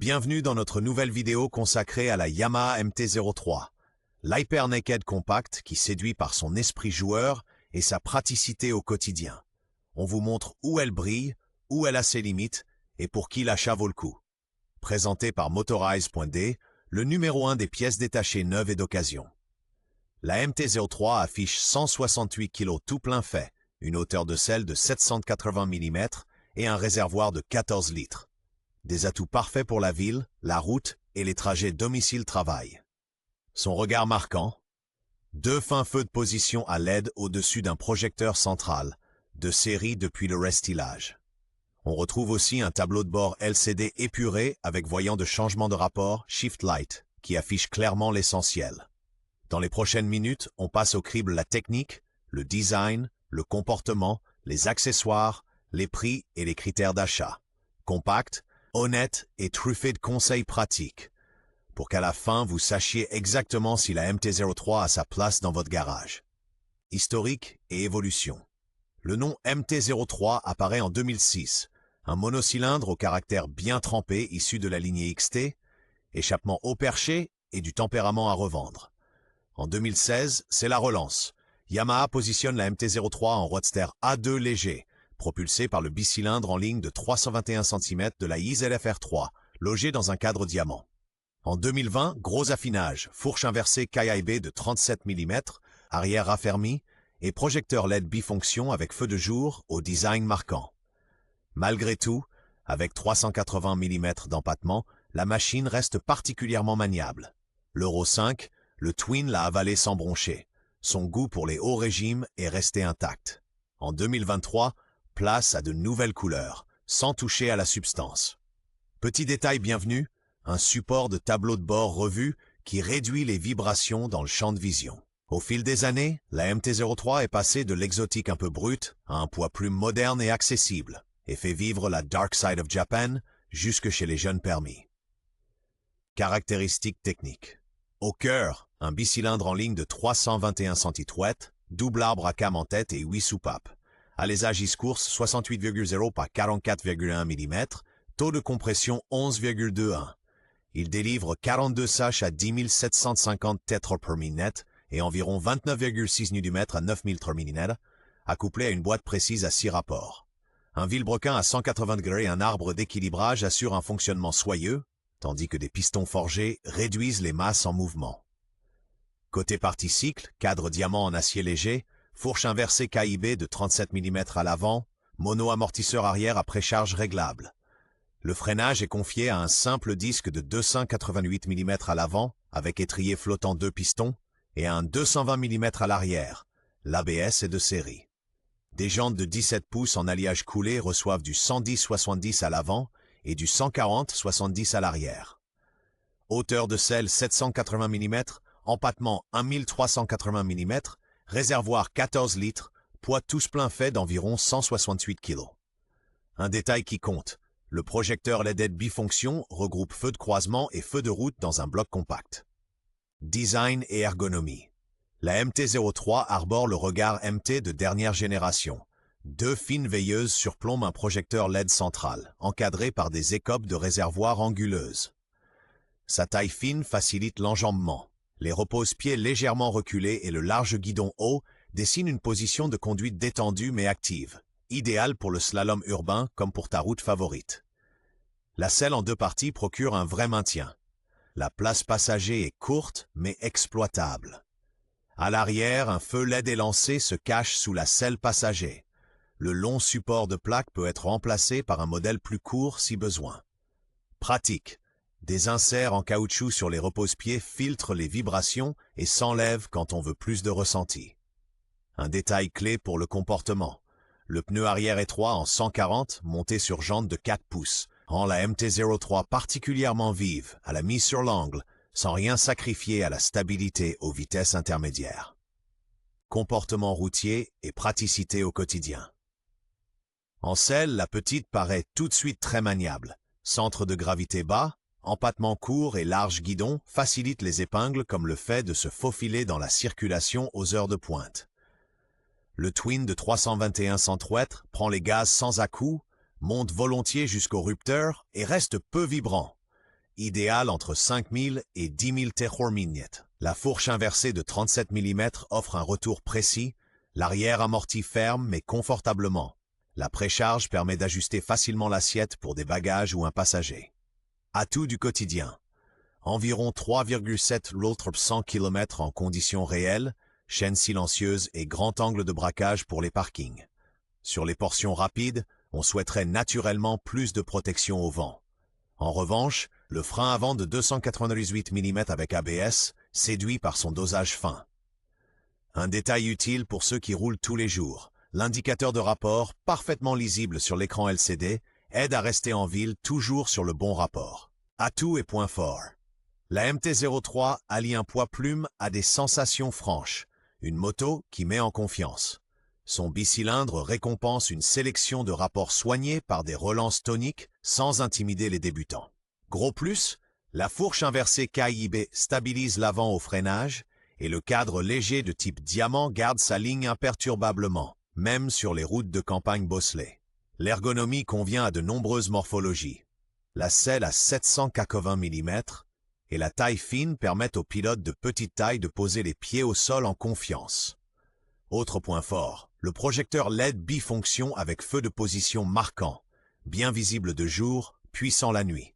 Bienvenue dans notre nouvelle vidéo consacrée à la Yamaha MT-03, l'Hyper Naked Compact qui séduit par son esprit joueur et sa praticité au quotidien. On vous montre où elle brille, où elle a ses limites et pour qui l'achat vaut le coup. Présenté par Motorize.d, le numéro 1 des pièces détachées neuves et d'occasion. La MT-03 affiche 168 kg tout plein fait, une hauteur de selle de 780 mm et un réservoir de 14 litres. Des atouts parfaits pour la ville, la route et les trajets domicile-travail. Son regard marquant, deux fins feux de position à LED au-dessus d'un projecteur central, de série depuis le restylage. On retrouve aussi un tableau de bord LCD épuré avec voyant de changement de rapport Shift Light, qui affiche clairement l'essentiel. Dans les prochaines minutes, on passe au crible la technique, le design, le comportement, les accessoires, les prix et les critères d'achat. Compact, honnête et truffé de conseils pratiques, pour qu'à la fin vous sachiez exactement si la MT-03 a sa place dans votre garage. Historique et évolution. Le nom MT-03 apparaît en 2006, un monocylindre au caractère bien trempé issu de la lignée XT, échappement haut perché et du tempérament à revendre. En 2016, c'est la relance. Yamaha positionne la MT-03 en roadster A2 léger, propulsé par le bicylindre en ligne de 321 cm de la IZF-R3, logé dans un cadre diamant. En 2020, gros affinage, fourche inversée KIB de 37 mm, arrière raffermi et projecteur LED bifonction avec feu de jour au design marquant. Malgré tout, avec 380 mm d'empattement, la machine reste particulièrement maniable. L'Euro 5, le Twin l'a avalé sans broncher. Son goût pour les hauts régimes est resté intact. En 2023, place à de nouvelles couleurs, sans toucher à la substance. Petit détail bienvenu, un support de tableau de bord revu qui réduit les vibrations dans le champ de vision. Au fil des années, la MT-03 est passée de l'exotique un peu brute à un poids plus moderne et accessible, et fait vivre la Dark Side of Japan jusque chez les jeunes permis. Caractéristiques techniques. Au cœur, un bicylindre en ligne de 321 cm, double arbre à cam en tête et 8 soupapes. Alésage ISCourse 68,0 par 44,1 mm, taux de compression 11,21. Il délivre 42 sachs à 10 750 tétras per minute et environ 29,6 Nm à 9000 min, accouplé à une boîte précise à 6 rapports. Un vilebrequin à 180 degrés et un arbre d'équilibrage assurent un fonctionnement soyeux, tandis que des pistons forgés réduisent les masses en mouvement. Côté partie cycle, cadre diamant en acier léger, fourche inversée KIB de 37 mm à l'avant, mono-amortisseur arrière à précharge réglable. Le freinage est confié à un simple disque de 288 mm à l'avant, avec étrier flottant 2 pistons, et à un 220 mm à l'arrière. L'ABS est de série. Des jantes de 17 pouces en alliage coulé reçoivent du 110-70 à l'avant et du 140-70 à l'arrière. Hauteur de selle 780 mm, empattement 1380 mm, réservoir 14 litres, poids tous plein fait d'environ 168 kg. Un détail qui compte, le projecteur LED bifonction regroupe feu de croisement et feu de route dans un bloc compact. Design et ergonomie. La MT-03 arbore le regard MT de dernière génération. Deux fines veilleuses surplombent un projecteur LED central, encadré par des écopes de réservoir anguleuses. Sa taille fine facilite l'enjambement. Les repose-pieds légèrement reculés et le large guidon haut dessinent une position de conduite détendue mais active, idéale pour le slalom urbain comme pour ta route favorite. La selle en deux parties procure un vrai maintien. La place passager est courte mais exploitable. À l'arrière, un feu LED élancé se cache sous la selle passager. Le long support de plaque peut être remplacé par un modèle plus court si besoin. Pratique. Des inserts en caoutchouc sur les repose-pieds filtrent les vibrations et s'enlèvent quand on veut plus de ressenti. Un détail clé pour le comportement. Le pneu arrière étroit en 140 monté sur jante de 4 pouces rend la MT-03 particulièrement vive à la mise sur l'angle sans rien sacrifier à la stabilité aux vitesses intermédiaires. Comportement routier et praticité au quotidien. En selle, la petite paraît tout de suite très maniable. Centre de gravité bas, empattement court et large guidon facilite les épingles comme le fait de se faufiler dans la circulation aux heures de pointe. Le Twin de 321 cm prend les gaz sans à-coups, monte volontiers jusqu'au rupteur et reste peu vibrant. idéale entre 5000 et 10 000 terrormignettes. La fourche inversée de 37 mm offre un retour précis, l'arrière amorti ferme mais confortablement. La précharge permet d'ajuster facilement l'assiette pour des bagages ou un passager. Atout du quotidien. Environ 3,7 l'autre 100 km en conditions réelles, chaîne silencieuse et grand angle de braquage pour les parkings. Sur les portions rapides, on souhaiterait naturellement plus de protection au vent. En revanche, le frein avant de 298 mm avec ABS séduit par son dosage fin. Un détail utile pour ceux qui roulent tous les jours. L'indicateur de rapport, parfaitement lisible sur l'écran LCD, aide à rester en ville toujours sur le bon rapport. Atout et points forts. La MT-03 allie un poids plume à des sensations franches, une moto qui met en confiance. Son bicylindre récompense une sélection de rapports soignés par des relances toniques sans intimider les débutants. Gros plus, la fourche inversée KIB stabilise l'avant au freinage et le cadre léger de type diamant garde sa ligne imperturbablement, même sur les routes de campagne bosselées. L'ergonomie convient à de nombreuses morphologies. La selle à 780 mm et la taille fine permettent aux pilotes de petite taille de poser les pieds au sol en confiance. Autre point fort, le projecteur LED bifonction avec feu de position marquant, bien visible de jour, puissant la nuit.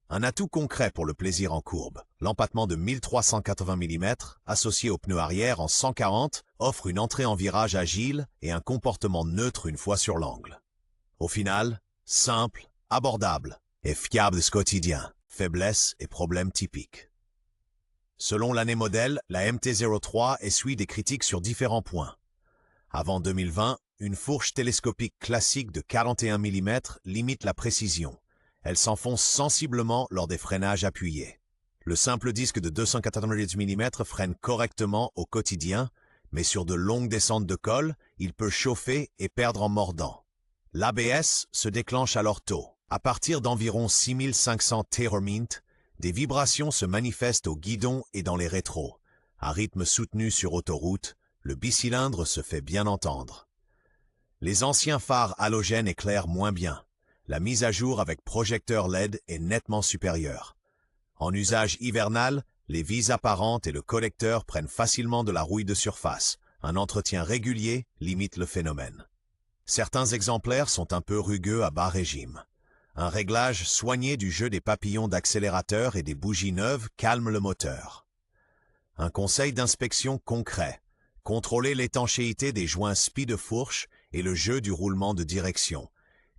Un atout concret pour le plaisir en courbe. L'empattement de 1380 mm, associé au pneu arrière en 140, offre une entrée en virage agile et un comportement neutre une fois sur l'angle. Au final, simple, abordable et fiable ce quotidien, faiblesses et problèmes typiques. Selon l'année modèle, la MT-03 essuie des critiques sur différents points. Avant 2020, une fourche télescopique classique de 41 mm limite la précision. Elle s'enfonce sensiblement lors des freinages appuyés. Le simple disque de 298 mm freine correctement au quotidien, mais sur de longues descentes de col, il peut chauffer et perdre en mordant. L'ABS se déclenche alors tôt. À partir d'environ 6500 Terrormint, des vibrations se manifestent au guidon et dans les rétros. À rythme soutenu sur autoroute, le bicylindre se fait bien entendre. Les anciens phares halogènes éclairent moins bien. La mise à jour avec projecteur LED est nettement supérieure. En usage hivernal, les vis apparentes et le collecteur prennent facilement de la rouille de surface. Un entretien régulier limite le phénomène. Certains exemplaires sont un peu rugueux à bas régime. Un réglage soigné du jeu des papillons d'accélérateur et des bougies neuves calme le moteur. Un conseil d'inspection concret. Contrôlez l'étanchéité des joints spi de fourche et le jeu du roulement de direction,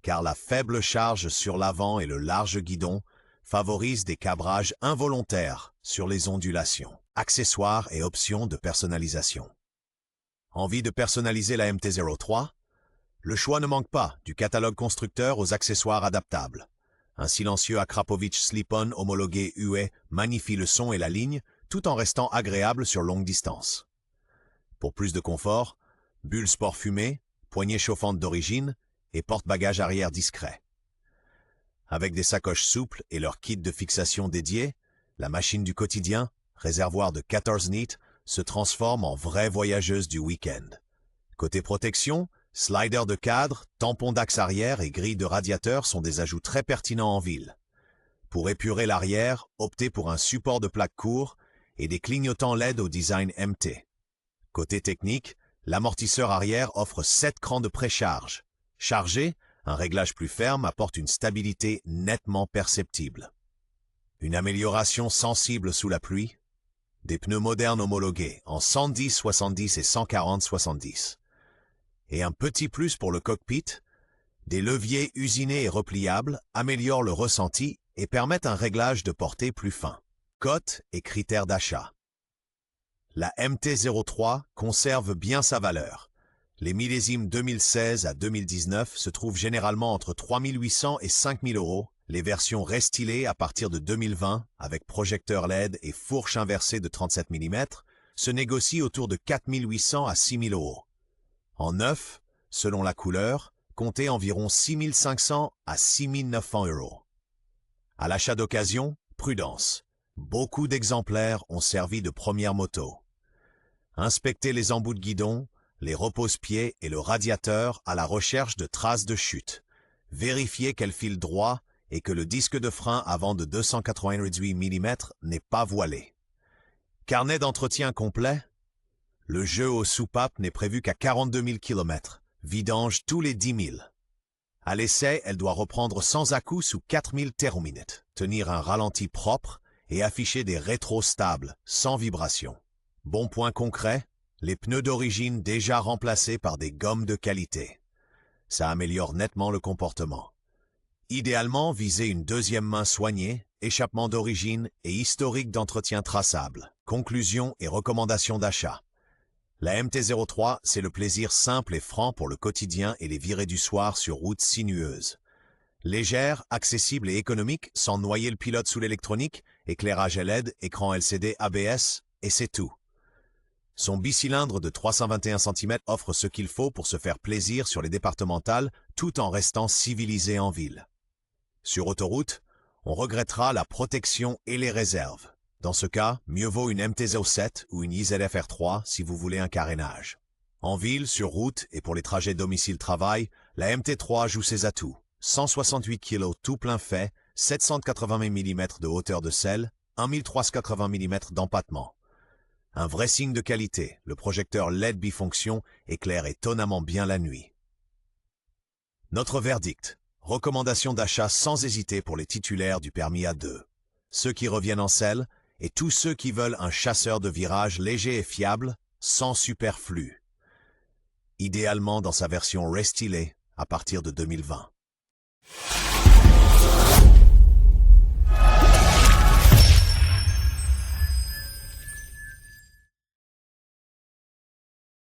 car la faible charge sur l'avant et le large guidon favorisent des cabrages involontaires sur les ondulations. Accessoires et options de personnalisation. Envie de personnaliser la MT-03 ? Le choix ne manque pas, du catalogue constructeur aux accessoires adaptables. Un silencieux Akrapovic Slip-On homologué UE magnifie le son et la ligne, tout en restant agréable sur longue distance. Pour plus de confort, bulle sport fumée, poignée chauffante d'origine et porte-bagages arrière discret. Avec des sacoches souples et leur kit de fixation dédié, la machine du quotidien, réservoir de 14 nits, se transforme en vraie voyageuse du week-end. Côté protection, slider de cadre, tampon d'axe arrière et grille de radiateur sont des ajouts très pertinents en ville. Pour épurer l'arrière, optez pour un support de plaque court et des clignotants LED au design MT. Côté technique, l'amortisseur arrière offre 7 crans de précharge. Chargé, un réglage plus ferme apporte une stabilité nettement perceptible. Une amélioration sensible sous la pluie. Des pneus modernes homologués en 110-70 et 140-70. Et un petit plus pour le cockpit, des leviers usinés et repliables améliorent le ressenti et permettent un réglage de portée plus fin. Cotes et critères d'achat. La MT-03 conserve bien sa valeur. Les millésimes 2016 à 2019 se trouvent généralement entre 3 800 et 5 000 euros. Les versions restylées à partir de 2020, avec projecteur LED et fourche inversée de 37 mm, se négocient autour de 4 800 à 6 000 euros. En neuf, selon la couleur, comptez environ 6 500 à 6 900 euros. À l'achat d'occasion, prudence. Beaucoup d'exemplaires ont servi de première moto. Inspectez les embouts de guidon, les repose-pieds et le radiateur à la recherche de traces de chute. Vérifiez qu'elles filent droit et que le disque de frein avant de 288 mm n'est pas voilé. Carnet d'entretien complet? Le jeu aux soupapes n'est prévu qu'à 42 000 km, vidange tous les 10 000. À l'essai, elle doit reprendre sans à-coups sous 4000 TH, tenir un ralenti propre et afficher des rétros stables, sans vibration. Bon point concret, les pneus d'origine déjà remplacés par des gommes de qualité. Ça améliore nettement le comportement. Idéalement, visez une deuxième main soignée, échappement d'origine et historique d'entretien traçable. Conclusion et recommandations d'achat. La MT-03, c'est le plaisir simple et franc pour le quotidien et les virées du soir sur routes sinueuses. Légère, accessible et économique, sans noyer le pilote sous l'électronique, éclairage LED, écran LCD ABS, et c'est tout. Son bicylindre de 321 cm offre ce qu'il faut pour se faire plaisir sur les départementales tout en restant civilisé en ville. Sur autoroute, on regrettera la protection et les réserves. Dans ce cas, mieux vaut une MT-07 ou une IZF R3 si vous voulez un carénage. En ville, sur route et pour les trajets domicile-travail, la MT3 joue ses atouts. 168 kg tout plein fait, 780 mm de hauteur de selle, 1380 mm d'empattement. Un vrai signe de qualité, le projecteur LED bifonction éclaire étonnamment bien la nuit. Notre verdict. Recommandation d'achat sans hésiter pour les titulaires du permis A2. Ceux qui reviennent en selle et tous ceux qui veulent un chasseur de virage léger et fiable, sans superflu. Idéalement dans sa version restylée à partir de 2020.